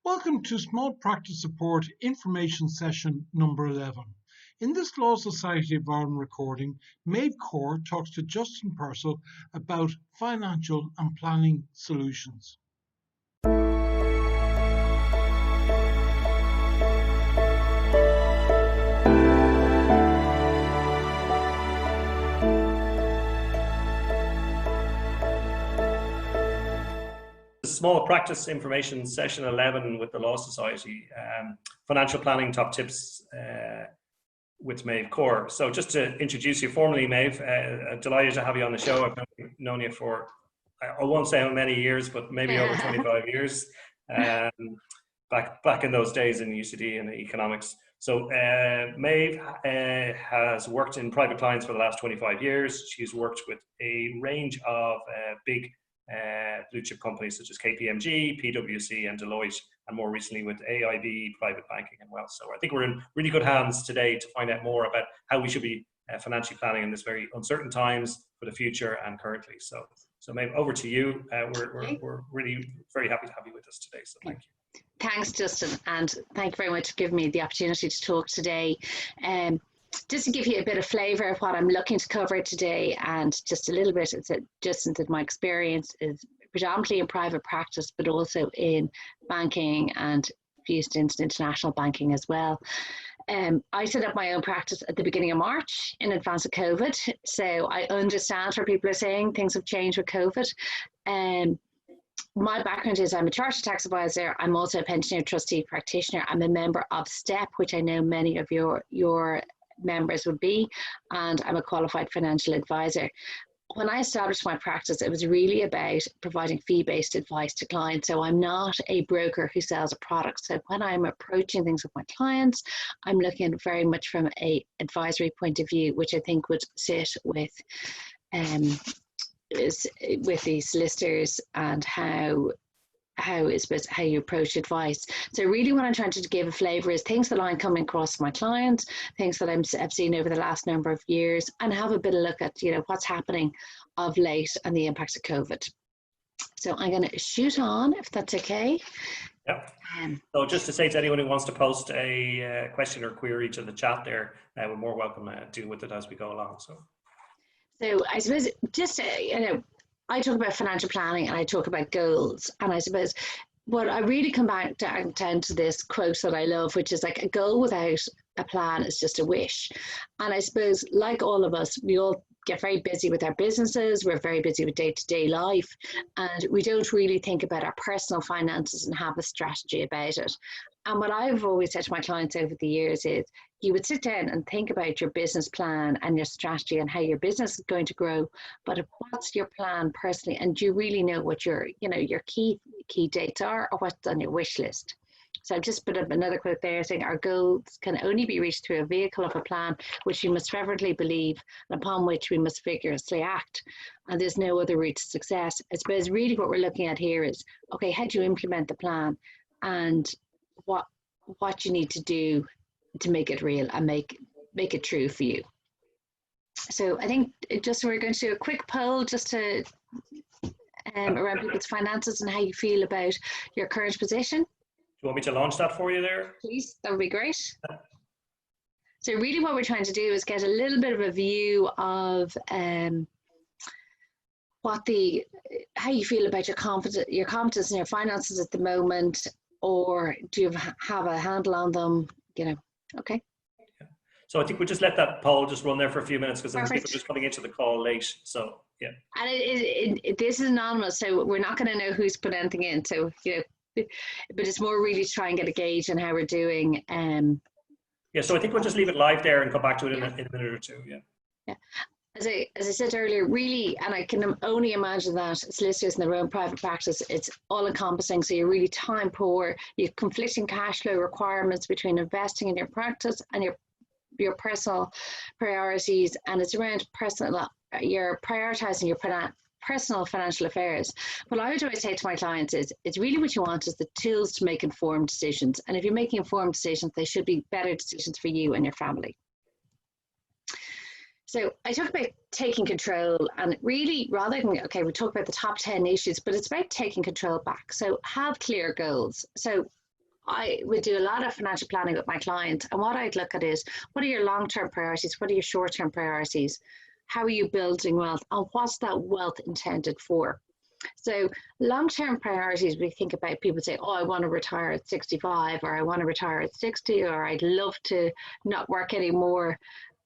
Welcome to Small Practice Support Information Session number 11. In this Law Society of Ireland recording, Maeve talks to Justin Purcell about financial and planning solutions. Small Practice Information Session 11 with the Law Society, financial planning top tips with Maeve Core. So just to introduce you formally, Maeve, delighted to have you on the show. I've known you for, I won't say how many years, but maybe over 25 years, back in those days in UCD and economics. So Maeve has worked in private clients for the last 25 years. She's worked with a range of big blue chip companies such as KPMG, PwC and Deloitte, and more recently with AIB, private banking and wealth. So I think we're in really good hands today to find out more about how we should be financially planning in this very uncertain times for the future and currently. So Maeve, over to you. We're really very happy to have you with us today. So thank you. Thanks, Justin, and thank you very much for giving me the opportunity to talk today. Just to give you a bit of flavour of what I'm looking to cover today, and just a little bit, Justin said my experience is predominantly in private practice, but also in banking and used into international banking as well. I set up my own practice at the beginning of March in advance of COVID, so I understand where people are saying things have changed with COVID. My background is I'm a chartered tax advisor. I'm also a pensioner trustee practitioner. I'm a member of STEP, which I know many of your members would be, and I'm a qualified financial advisor. When I established my practice, it was really about providing fee-based advice to clients. So I'm not a broker who sells a product. So when I'm approaching things with my clients, I'm looking very much from a advisory point of view, which I think would sit with the solicitors and how you approach advice. So really what I'm trying to give a flavour is things that I'm coming across my clients, things that I've seen over the last number of years, and have a bit of look at what's happening of late and the impacts of COVID. So I'm going to shoot on, if that's okay. Yep. So just to say to anyone who wants to post a question or query to the chat there, we're more welcome to deal with it as we go along. So I suppose just I talk about financial planning and I talk about goals, and I suppose what I really come back down to this quote that I love, which is like, a goal without a plan is just a wish. And I suppose, like all of us, we all get very busy with our businesses, we're very busy with day-to-day life, and we don't really think about our personal finances and have a strategy about it. And what I've always said to my clients over the years is, you would sit down and think about your business plan and your strategy and how your business is going to grow, but what's your plan personally? And do you really know what your key dates are, or what's on your wish list? So I've just put up another quote there saying, our goals can only be reached through a vehicle of a plan, which we must fervently believe and upon which we must vigorously act. And there's no other route to success. I suppose really what we're looking at here is, okay, how do you implement the plan, and what you need to do to make it real and make it true for you. So I think we're going to do a quick poll just to around people's finances and how you feel about your current position. Do you want me to launch that for you there? Please, that would be great. So really what we're trying to do is get a little bit of a view of how you feel about your confidence in your finances at the moment, or do you have a handle on them? Okay. Yeah. So I think we'll just let that poll just run there for a few minutes, because people are just coming into the call late. So yeah. And this is anonymous, so we're not going to know who's put anything in. So but it's more really to try and get a gauge on how we're doing. Yeah. So I think we'll just leave it live there and come back to it in a minute or two. Yeah. Yeah. As I said earlier, really, and I can only imagine that solicitors in their own private practice, it's all encompassing. So you're really time poor, you have conflicting cash flow requirements between investing in your practice and your personal priorities, and it's around you're prioritizing your personal financial affairs. What I would always say to my clients is, it's really what you want is the tools to make informed decisions. And if you're making informed decisions, they should be better decisions for you and your family. So I talk about taking control, and really, rather than, okay, we talk about the top 10 issues, but it's about taking control back. So have clear goals. So I would do a lot of financial planning with my clients. And what I'd look at is, what are your long-term priorities? What are your short-term priorities? How are you building wealth? And what's that wealth intended for? So long-term priorities, we think about, people say, oh, I want to retire at 65, or I want to retire at 60, or I'd love to not work anymore.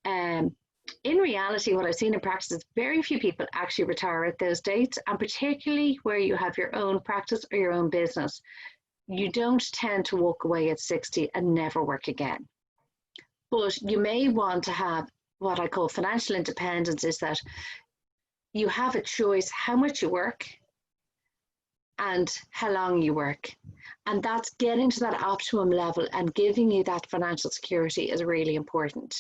In reality, what I've seen in practice is very few people actually retire at those dates, and particularly where you have your own practice or your own business, you don't tend to walk away at 60 and never work again. But you may want to have what I call financial independence, is that you have a choice how much you work and how long you work. And that's getting to that optimum level and giving you that financial security is really important.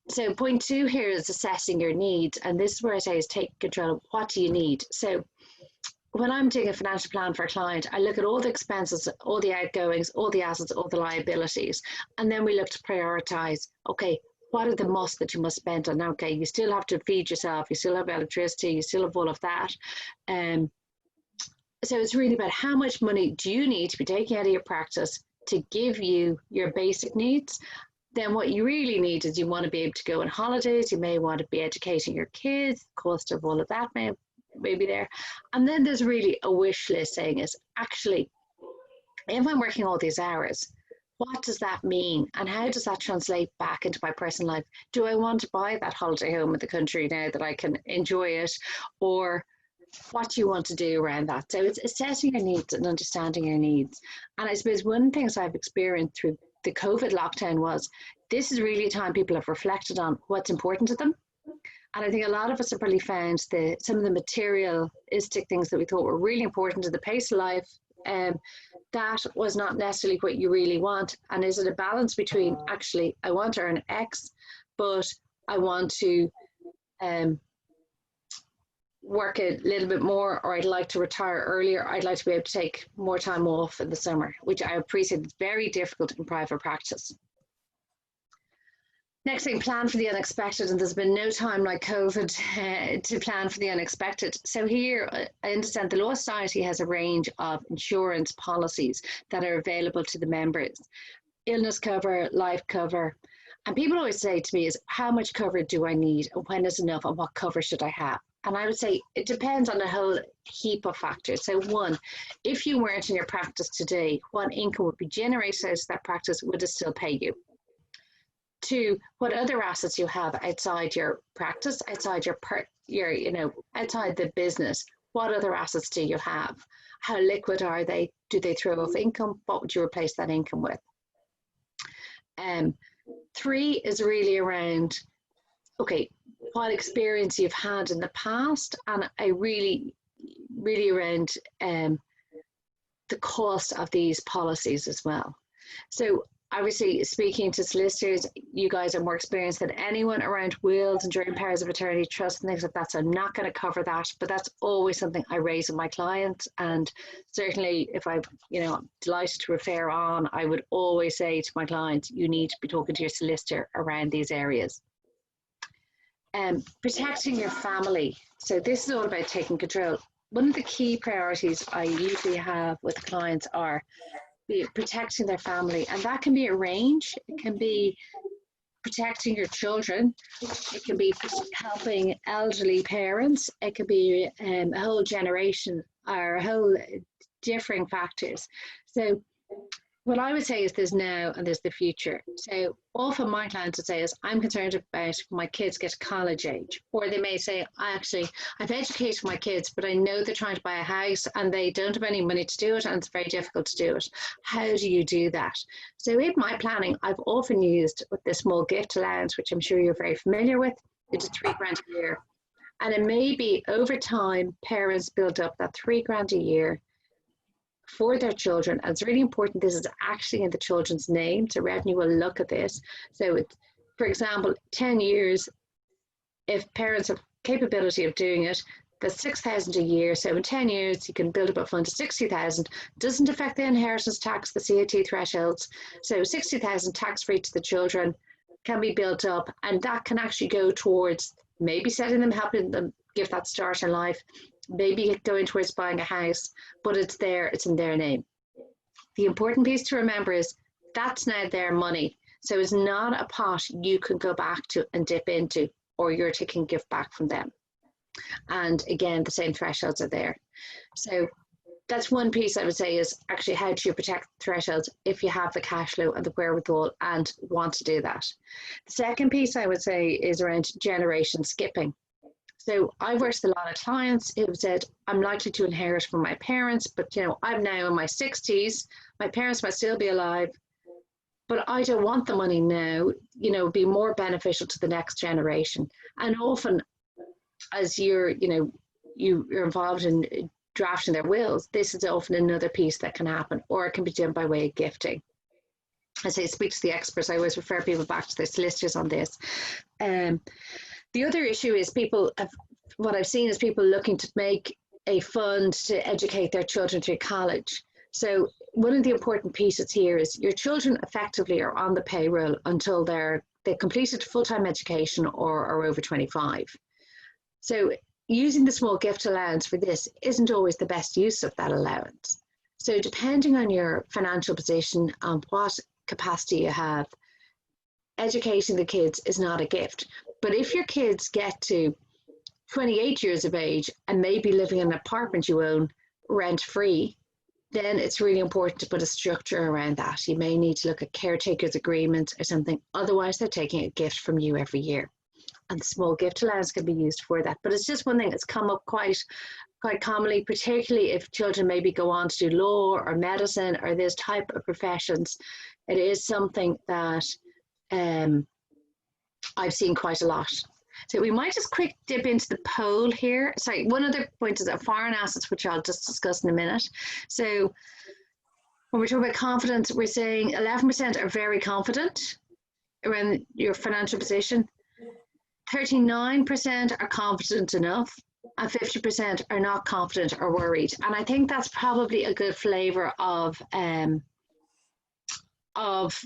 So point 2 here is assessing your needs. And this is where I say is take control of what do you need. So when I'm doing a financial plan for a client, I look at all the expenses, all the outgoings, all the assets, all the liabilities. And then we look to prioritize, okay, what are the musts that you must spend on? Okay, you still have to feed yourself, you still have electricity, you still have all of that. So it's really about how much money do you need to be taking out of your practice to give you your basic needs. Then what you really need is you want to be able to go on holidays, you may want to be educating your kids, the cost of all of that may be there. And then there's really a wish list saying is, actually, if I'm working all these hours, what does that mean? And how does that translate back into my personal life? Do I want to buy that holiday home in the country now that I can enjoy it? Or what do you want to do around that? So it's assessing your needs and understanding your needs. And I suppose one of the things I've experienced through the COVID lockdown was, this is really a time people have reflected on what's important to them. And I think a lot of us have probably found some of the materialistic things that we thought were really important to the pace of life, that was not necessarily what you really want. And is it a balance between, actually, I want to earn X, but I want to work a little bit more, or I'd like to retire earlier. I'd like to be able to take more time off in the summer, which I appreciate is very difficult in private practice. Next thing, plan for the unexpected. And there's been no time like COVID to plan for the unexpected. So here, I understand the Law Society has a range of insurance policies that are available to the members. Illness cover, life cover. And people always say to me is, how much cover do I need? And when is enough? And what cover should I have? And I would say it depends on a whole heap of factors. So one, if you weren't in your practice today, what income would be generated out of that practice? Would it still pay you? 2, what other assets you have outside your practice, outside outside the business? What other assets do you have? How liquid are they? Do they throw off income? What would you replace that income with? 3 is really around, okay, what experience you've had in the past, and I really around the cost of these policies as well. So obviously, speaking to solicitors, you guys are more experienced than anyone around wills, enduring powers of attorney, trust, and things like that. So I'm not going to cover that, but that's always something I raise with my clients. And certainly, if I'm delighted to refer on, I would always say to my clients, you need to be talking to your solicitor around these areas. Protecting your family. So this is all about taking control. One of the key priorities I usually have with clients are protecting their family, and that can be a range. It can be protecting your children, it can be helping elderly parents, it could be a whole generation or a whole differing factors. So what I would say is there's now and there's the future. So often my clients would say is, I'm concerned about my kids get to college age. Or they may say, I've educated my kids, but I know they're trying to buy a house and they don't have any money to do it, and it's very difficult to do it. How do you do that? So in my planning, I've often used with the small gift allowance, which I'm sure you're very familiar with. It's £3,000 a year. And it may be over time, parents build up that £3,000 a year for their children. And it's really important this is actually in the children's name, so revenue will look at this. So it's, for example, 10 years, if parents have capability of doing it, that's 6,000 a year. So in 10 years, you can build up a fund to 60,000. Doesn't affect the inheritance tax, the CAT thresholds. So 60,000 tax-free to the children can be built up, and that can actually go towards maybe setting them, helping them give that start in life, maybe going towards buying a house, but it's there, it's in their name. the important piece to remember is that's now their money. So it's not a pot you can go back to and dip into, or you're taking gift back from them. And again, the same thresholds are there. So that's one piece I would say is actually how do you protect thresholds if you have the cash flow and the wherewithal and want to do that. The second piece I would say is around generation skipping. So I've worked with a lot of clients who have said, I'm likely to inherit from my parents, but I'm now in my 60s, my parents might still be alive, but I don't want the money now, be more beneficial to the next generation. And often as you're involved in drafting their wills, this is often another piece that can happen, or it can be done by way of gifting. I say speak to the experts. I always refer people back to their solicitors on this. The other issue is what I've seen is people looking to make a fund to educate their children through college. So one of the important pieces here is your children effectively are on the payroll until they've completed full-time education or are over 25. So using the small gift allowance for this isn't always the best use of that allowance. So depending on your financial position and what capacity you have, educating the kids is not a gift. But if your kids get to 28 years of age and maybe living in an apartment you own rent-free, then it's really important to put a structure around that. You may need to look at caretakers agreements or something. Otherwise, they're taking a gift from you every year. And the small gift allowance can be used for that. But it's just one thing that's come up quite commonly, particularly if children maybe go on to do law or medicine or this type of professions. It is something that I've seen quite a lot. So we might just quick dip into the poll here. Sorry, one other point is that foreign assets, which I'll just discuss in a minute. So when we're talking about confidence, we're saying 11% are very confident around your financial position. 39% are confident enough, and 50% are not confident or worried. And I think that's probably a good flavour of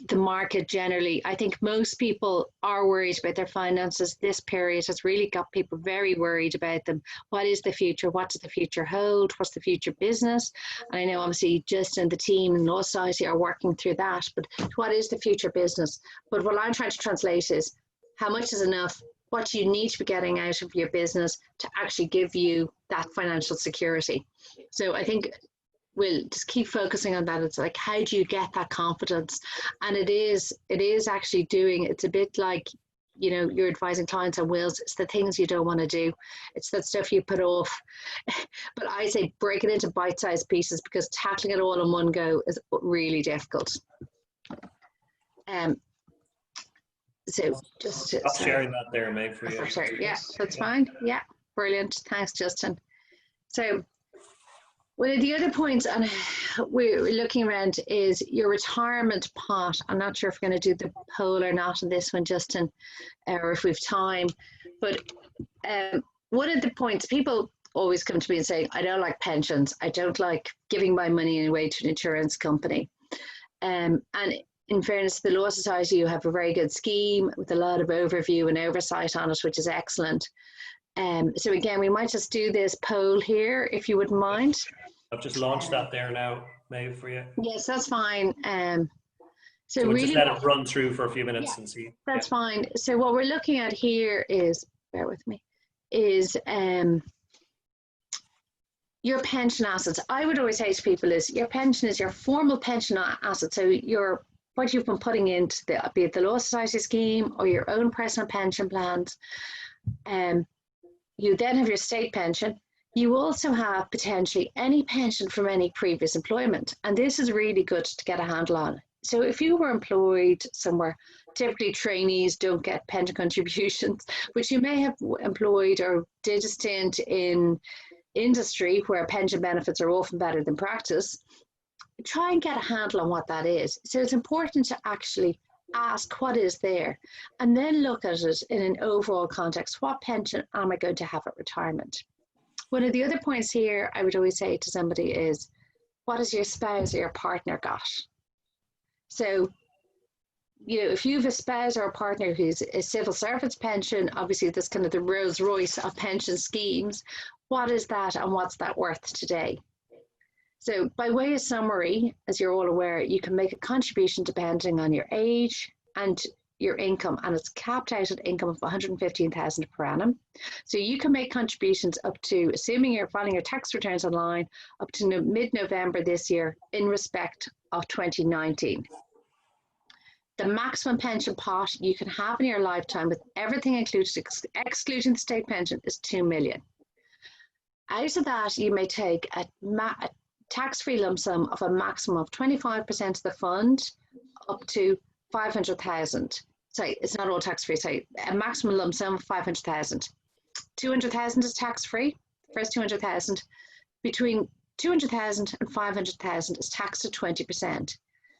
the market generally. I think most people are worried about their finances. This period has really got people very worried about them. What is the future? What does the future hold? What's the future business? And I know obviously Justin, the team and Law Society are working through that, but what is the future business? But what I'm trying to translate is how much is enough? What do you need to be getting out of your business to actually give you that financial security? So I think we'll just keep focusing on that. It's like, how do you get that confidence? And it is actually it's a bit like, you're advising clients on wills. It's the things you don't want to do. It's that stuff you put off. But I say break it into bite-sized pieces, because tackling it all in one go is really difficult. So just Stop sharing that there, Maeve, for you. Sorry. Yeah, that's fine. Yeah, brilliant. Thanks, Justin. So one of the other points we're looking around is your retirement pot. I'm not sure if we're going to do the poll or not on this one, Justin, or if we've time. But one of the points, people always come to me and say, I don't like pensions. I don't like giving my money away to an insurance company. And in fairness to the Law Society, you have a very good scheme with a lot of overview and oversight on it, which is excellent. So again, we might just do this poll here, if you wouldn't mind. I've just launched that there now, Maeve, for you. Yes, that's fine. So we'll really, just let it run through for a few minutes and see. That's fine. So what we're looking at here is, bear with me, is your pension assets. I would always say to people is your pension is your formal pension asset. So what you've been putting into be it the Law Society scheme or your own personal pension plans. You then have your state pension. You also have potentially any pension from any previous employment. And this is really good to get a handle on. So if you were employed somewhere, typically trainees don't get pension contributions, which you may have employed or did a stint in industry where pension benefits are often better than practice. Try and get a handle on what that is. So it's important to actually ask what is there and then look at it in an overall context. What pension am I going to have at retirement? One of the other points here I would always say to somebody is, what has your spouse or your partner got? So, if you have a spouse or a partner who's a civil service pension, obviously that's kind of the Rolls Royce of pension schemes. What is that and what's that worth today? So by way of summary, as you're all aware, you can make a contribution depending on your age and your income, and it's capped out at income of 115,000 per annum. So you can make contributions up to, assuming you're filing your tax returns online, up to mid-November this year in respect of 2019. The maximum pension pot you can have in your lifetime with everything included, excluding the state pension, is 2 million. Out of that, you may take a tax-free lump sum of a maximum of 25% of the fund up to 500,000. Sorry, it's not all tax-free. Sorry, a maximum lump sum of 500,000. 200,000 is tax-free. First 200,000. Between 200,000 and 500,000 is taxed at 20%.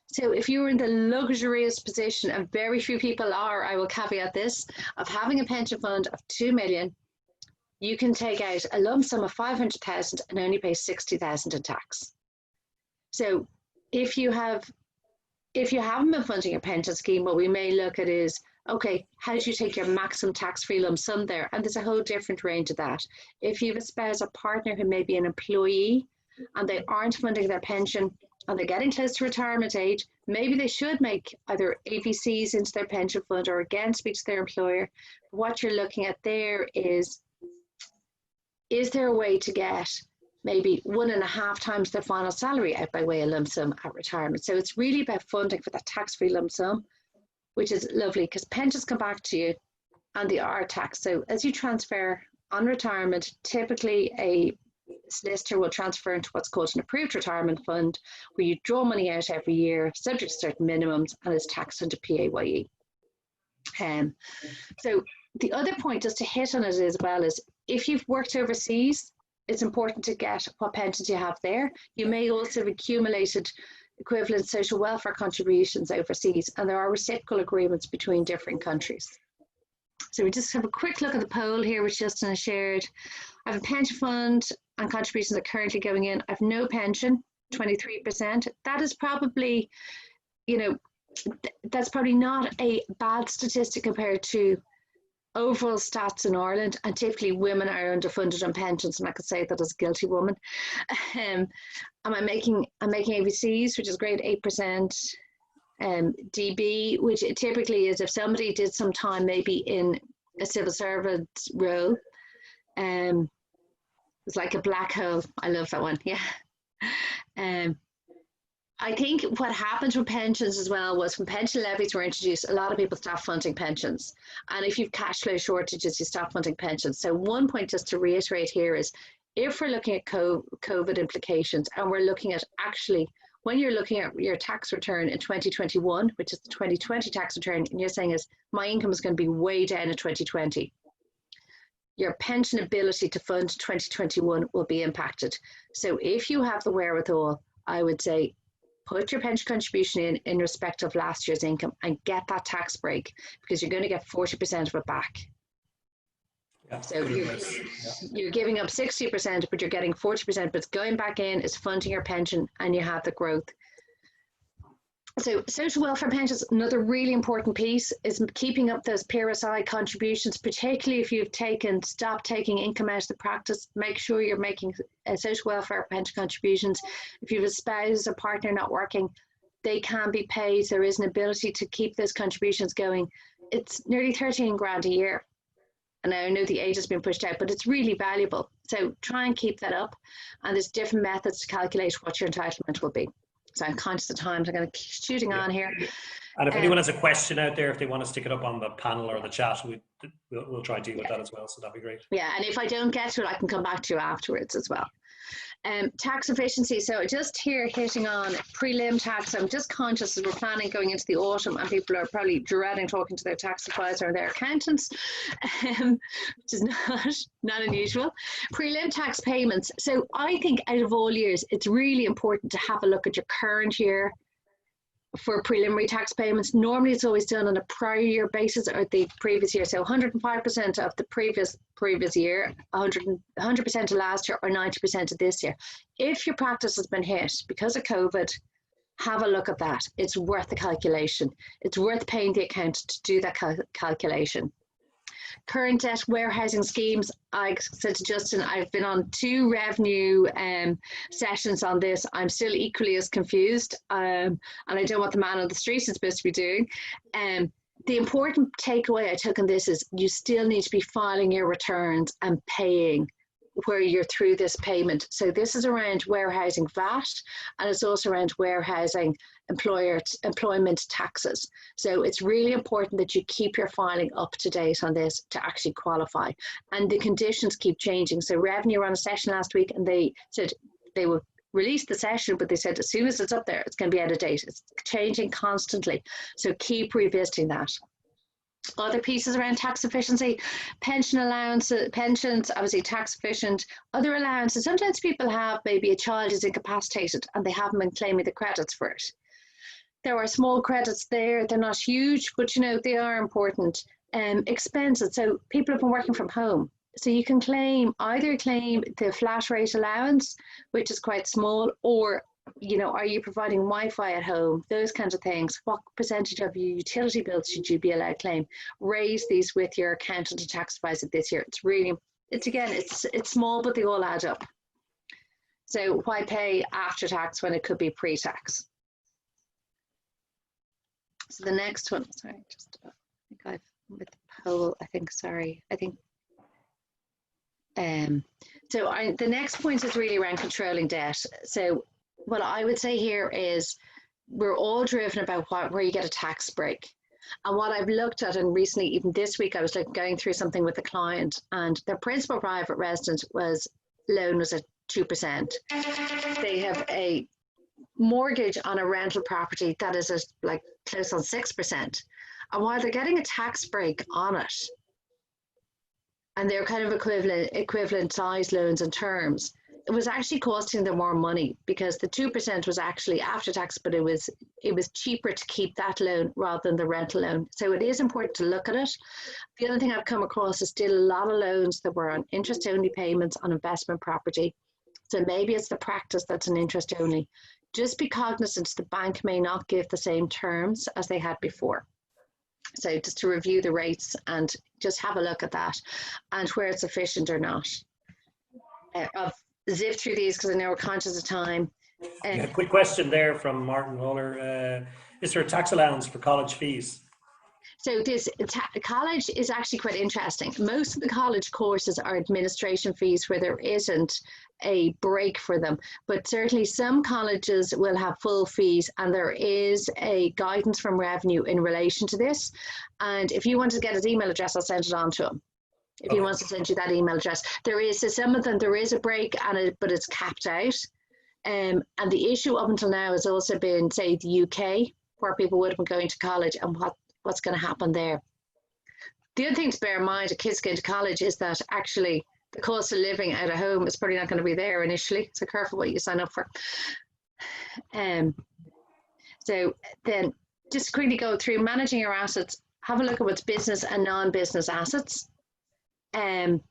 So if you're in the luxurious position, and very few people are, I will caveat this, of having a pension fund of 2 million, you can take out a lump sum of 500,000 and only pay 60,000 in tax. So if you haven't been funding your pension scheme, what we may look at is, okay, how do you take your maximum tax-free lump sum there? And there's a whole different range of that. If you have a spouse or partner who may be an employee and they aren't funding their pension and they're getting close to retirement age, maybe they should make either AVCs into their pension fund or again speak to their employer. What you're looking at there is there a way to get maybe 1.5 times their final salary out by way of lump sum at retirement? So it's really about funding for that tax-free lump sum, which is lovely because pensions come back to you and they are taxed. So as you transfer on retirement, typically a solicitor will transfer into what's called an approved retirement fund, where you draw money out every year, subject to certain minimums, and is taxed under PAYE. So the other point, just to hit on it as well, is if you've worked overseas, it's important to get what pensions you have there. You may also have accumulated equivalent social welfare contributions overseas, and there are reciprocal agreements between different countries. So we just have a quick look at the poll here, which Justin has shared. I have a pension fund and contributions are currently going in. I have no pension, 23%. That is probably, that's probably not a bad statistic compared to overall stats in Ireland, and typically women are underfunded on pensions, and I could say that as a guilty woman. I'm making AVCs, which is great, 8%. DB, which typically is if somebody did some time maybe in a civil servant role, it's like a black hole. I love that one. Yeah. I think what happened with pensions as well was when pension levies were introduced, a lot of people stopped funding pensions. And if you've cash flow shortages, you stop funding pensions. So one point just to reiterate here is, if we're looking at COVID implications, and we're looking at actually, when you're looking at your tax return in 2021, which is the 2020 tax return, and you're saying is, my income is going to be way down in 2020, your pension ability to fund 2021 will be impacted. So if you have the wherewithal, I would say, put your pension contribution in respect of last year's income and get that tax break, because you're going to get 40% of it back. Yeah, so you're giving up 60%, but you're getting 40%, but it's going back in, it's funding your pension, and you have the growth. So social welfare pensions, another really important piece is keeping up those PRSI contributions, particularly if you've stopped taking income out of the practice. Make sure you're making social welfare pension contributions. If you have a spouse or partner not working, they can be paid. There is an ability to keep those contributions going. It's nearly 13 grand a year. And I know the age has been pushed out, but it's really valuable. So try and keep that up. And there's different methods to calculate what your entitlement will be. So I'm conscious of time, so I'm going to keep shooting on here. And if anyone has a question out there, if they want to stick it up on the panel or the chat, we'll try and deal with that as well. So that'd be great. Yeah, and if I don't get to it, I can come back to you afterwards as well. Tax efficiency. So just here hitting on prelim tax. I'm just conscious as we're planning going into the autumn, and people are probably dreading talking to their tax advisor or their accountants, which is not unusual. Prelim tax payments. So I think out of all years, it's really important to have a look at your current year for preliminary tax payments. Normally it's always done on a prior year basis or the previous year. So 105% of the previous year, 100% of last year, or 90% of this year. If your practice has been hit because of COVID, have a look at that. It's worth the calculation. It's worth paying the accountant to do that calculation. Current debt warehousing schemes. I said to Justin, I've been on 2 revenue sessions on this. I'm still equally as confused, and I don't know what the man on the street is supposed to be doing. The important takeaway I took on this is you still need to be filing your returns and paying where you're through this payment. So this is around warehousing VAT, and it's also around warehousing employment taxes. So it's really important that you keep your filing up to date on this to actually qualify. And the conditions keep changing. So Revenue ran a session last week, and they said they would release the session, but they said as soon as it's up there, it's going to be out of date. It's changing constantly. So keep revisiting that. Other pieces around tax efficiency, pension allowances, pensions, obviously tax efficient, other allowances. Sometimes people have maybe a child is incapacitated and they haven't been claiming the credits for it. There are small credits there, they're not huge, but you know, they are important. Expenses, so people have been working from home. So you can either claim the flat rate allowance, which is quite small, or you know, are you providing Wi-Fi at home? Those kinds of things. What percentage of your utility bills should you be allowed to claim? Raise these with your accountant and tax advisor this year. It's small, but they all add up. So why pay after tax when it could be pre-tax? So the next one, sorry, I think I've with the poll. The next point is really around controlling debt. So what I would say here is we're all driven about where you get a tax break. And what I've looked at, and recently, even this week, I was going through something with a client, and their principal private residence loan was at 2%. They have a mortgage on a rental property that is like close on 6%. And while they're getting a tax break on it, and they're kind of equivalent size loans and terms, it was actually costing them more money because the 2% was actually after tax, but it was cheaper to keep that loan rather than the rental loan. So it is important to look at it. The other thing I've come across is still a lot of loans that were on interest-only payments on investment property. So maybe it's the practice that's an interest-only. Just be cognizant the bank may not give the same terms as they had before. So just to review the rates and just have a look at that and where it's efficient or not. I've zipped through these because I know we're conscious of time. Quick question there from Martin Roller. Is there a tax allowance for college fees? So this college is actually quite interesting. Most of the college courses are administration fees where there isn't a break for them, but certainly some colleges will have full fees, and there is a guidance from Revenue in relation to this. And if you want to get his email address, I'll send it on to him. If he wants to send you that email address, there is some of them. There is a break, but it's capped out. And the issue up until now has also been, say, the UK, where people would have been going to college, and what's going to happen there. The other thing to bear in mind, of kids going to college, is that actually the cost of living out of home is probably not going to be there initially. So careful what you sign up for. So then, just quickly go through managing your assets. Have a look at what's business and non-business assets. And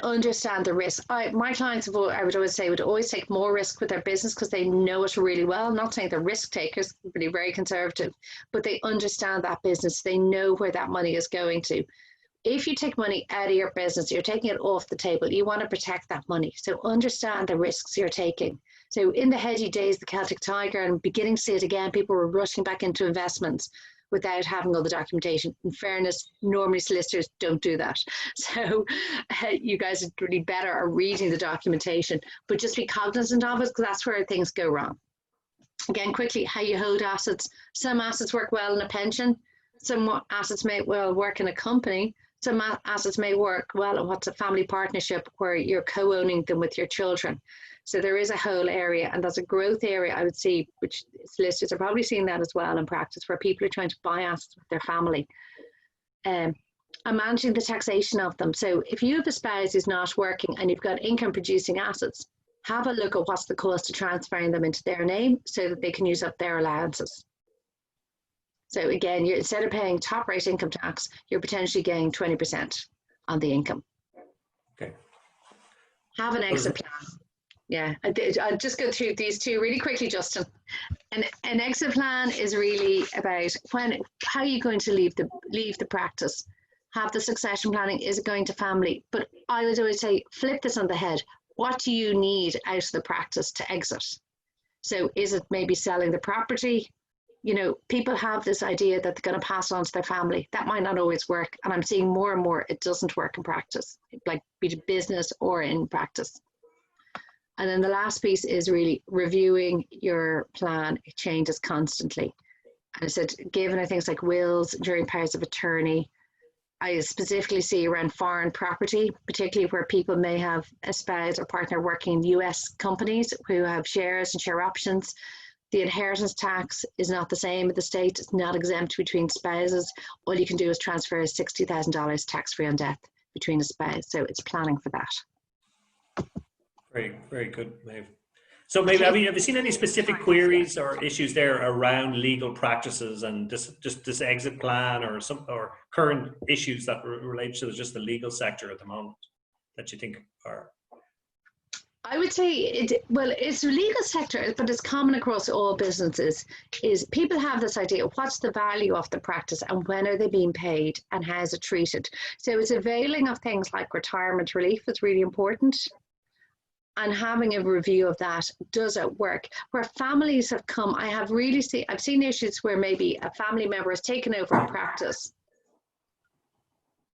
understand the risk. My clients, I would always say, would always take more risk with their business because they know it really well. I'm not saying they're risk takers, really very conservative, but they understand that business. They know where that money is going to. If you take money out of your business, you're taking it off the table. You want to protect that money. So understand the risks you're taking. So in the heady days, the Celtic Tiger, and beginning to see it again, people were rushing back into investments without having all the documentation. In fairness, normally solicitors don't do that. So you guys are really better at reading the documentation, but just be cognizant of it because that's where things go wrong. Again, quickly, how you hold assets. Some assets work well in a pension. Some assets may well work in a company. Some assets may work well in what's a family partnership where you're co-owning them with your children. So there is a whole area, and that's a growth area I would see, which solicitors are probably seeing that as well in practice, where people are trying to buy assets with their family. And managing the taxation of them. So if you have a spouse who's not working and you've got income producing assets, have a look at what's the cost of transferring them into their name so that they can use up their allowances. So again, instead of paying top rate income tax, you're potentially getting 20% on the income. Okay. Have an exit plan. Yeah, I'll just go through these two really quickly, Justin. An exit plan is really about how are you going to leave the practice? have the succession planning? Is it going to family? But I would always say, flip this on the head. What do you need out of the practice to exit? So is it maybe selling the property? You know, people have this idea that they're going to pass on to their family. That might not always work. And I'm seeing more and more it doesn't work in practice, like be it business or in practice. And then the last piece is really reviewing your plan. It changes constantly. And I said, given things like wills, enduring powers of attorney, I specifically see around foreign property, particularly where people may have a spouse or partner working in US companies who have shares and share options. The inheritance tax is not the same in the States. It's not exempt between spouses. All you can do is transfer $60,000 tax-free on death between a spouse. So it's planning for that. Very, very good, Maeve. So maybe have you seen any specific queries or issues there around legal practices and this exit plan, or current issues that relate to just the legal sector at the moment that you think are? I would say it's the legal sector, but it's common across all businesses. Is people have this idea: what's the value of the practice, and when are they being paid, and how is it treated? So it's availing of things like retirement relief is really important. And having a review of that, does it work? Where families have come, I've seen issues where maybe a family member has taken over a practice,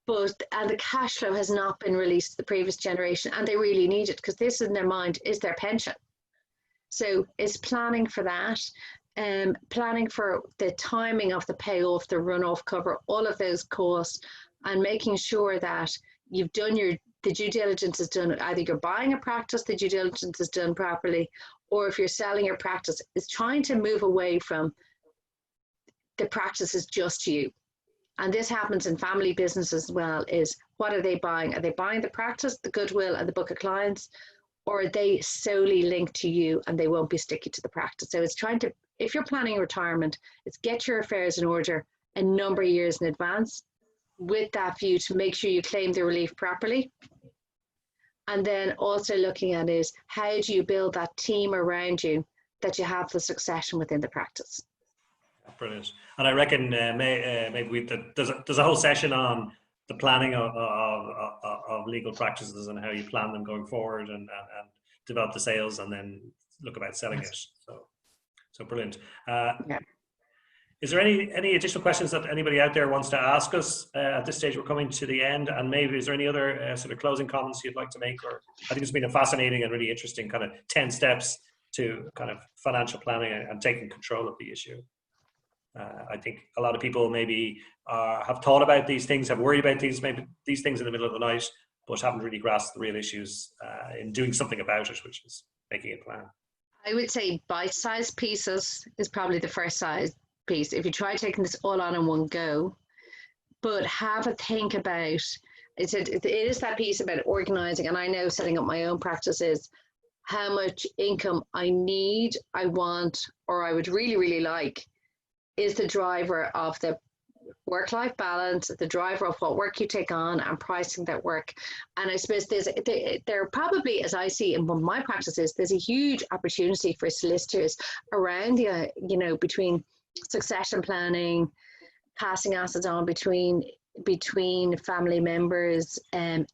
and the cash flow has not been released to the previous generation, and they really need it because this in their mind is their pension. So it's planning for that, planning for the timing of the payoff, the runoff cover, all of those costs, and making sure that you've done the due diligence is done. Either you're buying a practice, the due diligence is done properly, or if you're selling your practice, is trying to move away from the practice is just you. And this happens in family business as well, is what are they buying? Are they buying the practice, the goodwill and the book of clients, or are they solely linked to you and they won't be sticky to the practice? So it's trying to, if you're planning retirement, it's get your affairs in order a number of years in advance, with that view to make sure you claim the relief properly. And then also looking at is how do you build that team around you that you have the succession within the practice. Brilliant. And I reckon maybe there's a whole session on the planning of legal practices and how you plan them going forward, and develop the sales and then look about selling it. So brilliant. Yeah. Is there any additional questions that anybody out there wants to ask us at this stage? We're coming to the end, and maybe is there any other sort of closing comments you'd like to make? Or I think it's been a fascinating and really interesting kind of 10 steps to kind of financial planning and taking control of the issue. I think a lot of people maybe have thought about these things, have worried about these things in the middle of the night, but haven't really grasped the real issues in doing something about it, which is making a plan. I would say bite-sized pieces is probably the first size piece. If you try taking this all on in one go, but have a think about it is that piece about organizing. And I know setting up my own practice is how much income I need, I want, or I would really, really like is the driver of the work-life balance, the driver of what work you take on and pricing that work. And I suppose there probably, as I see in my practices, there's a huge opportunity for solicitors around between succession planning, passing assets on between family members,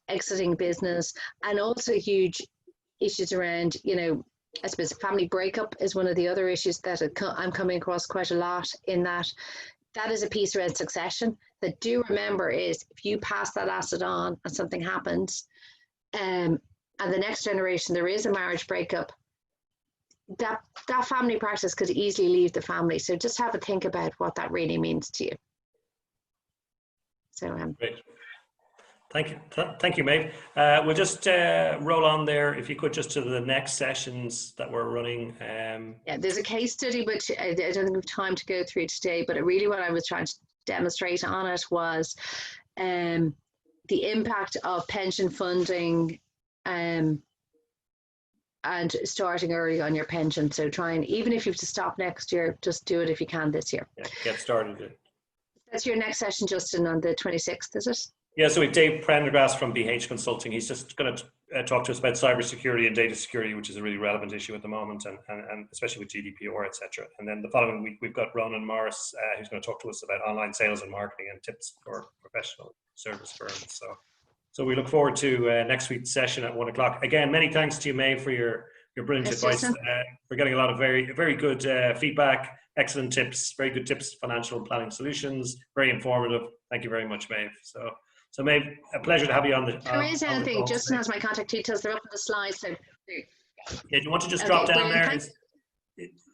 exiting business, and also huge issues around, I suppose family breakup is one of the other issues that I'm coming across quite a lot. In that is a piece around succession that, do remember, is if you pass that asset on and something happens, and the next generation there is a marriage breakup, that family practice could easily leave the family. So just have a think about what that really means to you. So great. Thank you, Maeve. We'll just roll on there, if you could, just to the next sessions that we're running. Yeah, there's a case study which I don't think we have time to go through today, but really what I was trying to demonstrate on it was the impact of pension funding and starting early on your pension. So even if you have to stop next year, just do it if you can this year. Yeah, get started. That's your next session, Justin, on the 26th, is it? Yeah, so we've Dave Prendergast from BH Consulting. He's just going to talk to us about cybersecurity and data security, which is a really relevant issue at the moment, and especially with GDPR, etc. And then the following week, we've got Ronan Morris, who's going to talk to us about online sales and marketing and tips for professional service firms. So we look forward to next week's session at 1 o'clock. Again, many thanks to you, Maeve, for your brilliant advice. We're getting a lot of very good feedback, excellent tips, very good tips, financial planning solutions, very informative. Thank you very much, Maeve. So Maeve, a pleasure to have you on the. There is anything. Justin has my contact details. They're up on the slide. So. Yeah, do you want to just drop down there?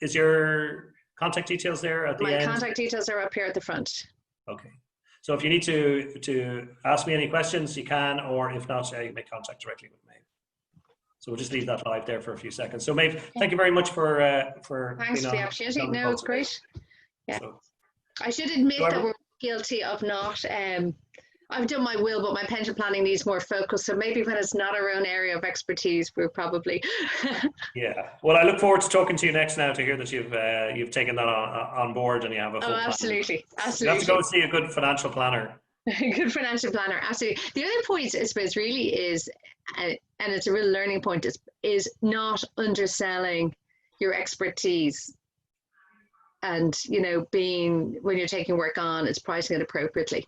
Is your contact details there at the end? My contact details are up here at the front. Okay. So if you need to ask me any questions, you can, or if not, you make contact directly with Maeve. So we'll just leave that live there for a few seconds. So Maeve, thank you very much for thanks for the opportunity. No, it's great. Yeah, so, I should admit that we're guilty of not. I've done my will, but my pension planning needs more focus. So maybe when it's not our own area of expertise, we're probably. Yeah. Well, I look forward to talking to you next now to hear that you've taken that on board and you have a full plan. Absolutely. You have to go and see a good financial planner. Good financial planner, absolutely. The other point, I suppose, really is, and it's a real learning point, is not underselling your expertise. And, when you're taking work on, it's pricing it appropriately.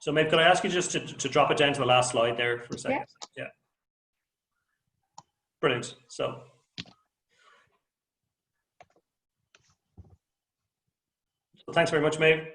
So Maeve, could I ask you just to drop it down to the last slide there for a second? Yeah. Brilliant. So thanks very much, Maeve.